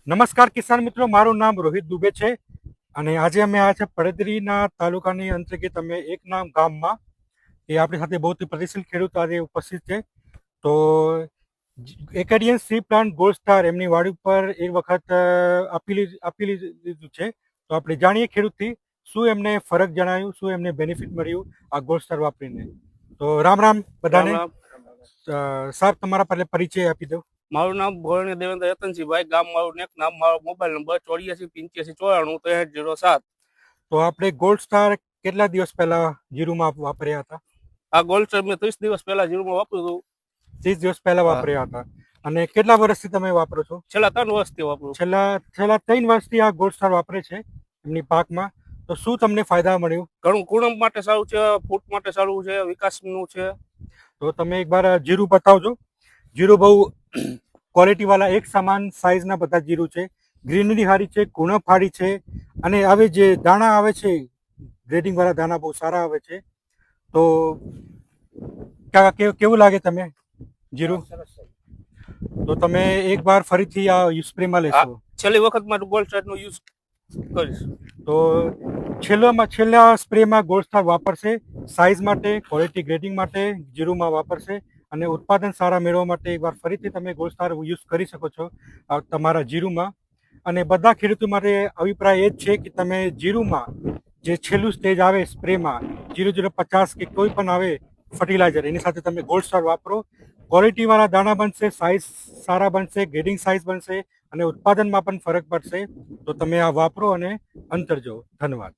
નમસ્કાર કિસાન મિત્રો, મારું નામ રોહિત દુબે છે અને આજે અમે આ છે પડદરીના તાલુકાની અંતર્ગત અમે એક નામ ગામમાં એ આપણી સાથે બહુ પ્રતિષ્ઠિત ખેડૂત આજે ઉપસ્થિત છે. તો એકેડિયન સી પ્લાન્ટ ગોલ્ડ સ્ટાર એમની વાડી ઉપર એક વખત આપી લીધું છે. તો આપણે જાણીએ ખેડૂતથી શું એમને ફરક જણાયું, શું એમને બેનિફિટ મળ્યું આ ગોલ્ડ સ્ટાર વાપરીને. તો રામ રામ બધાને. રામ સાહેબ તમારા પહેલે પરિચય આપી દો. મારું નામ ભોરણી દેવેન્દ્ર યતનસિંહભાઈ, ગામ મારું એક નામ, મારો મોબાઈલ નંબર 848594 9307. તો આપણે ગોલ્ડ સ્ટાર કેટલા દિવસ પહેલા જીરુમાં વાપર્યા હતા? આ ગોલ્ડ સ્ટાર મેં 30 દિવસ પહેલા જીરુમાં વાપર્યું હતું. 30 દિવસ પહેલા વાપર્યા હતા. અને કેટલા વર્ષથી તમે વાપરો છો? છેલ્લા 3 વર્ષથી વાપરું. છેલ્લા 3 વર્ષથી આ ગોલ્ડ સ્ટાર વાપરે છે એમની પાકમાં. તો શું તમને ફાયદા મળ્યું? ઘણું કુણપ માટે સારું છે, ફૂટ માટે સારું છે, વિકાસનું છે. તો તમે એકવાર જીરું બતાવજો. જીરું બહુ ક્વોલિટી વાળા એક સમાન સાઈઝના બધા જીરું છે. ગ્રીનરી સારી છે, કુણપ સારી છે અને હવે જે દાણા આવે છે ગ્રેડિંગ વાળા દાણા બહુ સારા આવે છે. તો કેવું લાગે તમે જીરું? તો તમે એકવાર ફરીથી આ સ્પ્રેમાં લેશો? છેલ્લી વખત મારું ગોલ્ડ સ્ટારનો યુઝ કરીશ. તો છેલ્લા સ્પ્રેમાં ગોલ્ડ સ્ટાર વાપરશે સાઇઝ માટે, ક્વોલિટી ગ્રેડિંગ માટે જીરુમાં વાપરશે અને ઉત્પાદન સારા મેળવવા માટે એકવાર ફરીથી તમે ગોલ્ડ સ્ટાર યુઝ કરી શકો છો તમારા જીરુમાં. અને બધા ખેડૂતો માટે અભિપ્રાય એ જ છે કે તમે જીરુમાં જે છેલ્લું સ્ટેજ આવે સ્પ્રેમાં 0050 કે કોઈ પણ આવે ફર્ટિલાઇઝર, એની સાથે તમે ગોલ્ડ સ્ટાર વાપરો. ક્વોલિટીવાળા દાણા બનશે, સાઇઝ સારા બનશે, ગ્રેડિંગ સાઇઝ બનશે અને ઉત્પાદનમાં પણ ફરક પડશે. તો તમે આ વાપરો અને અંતર જુઓ. ધન્યવાદ.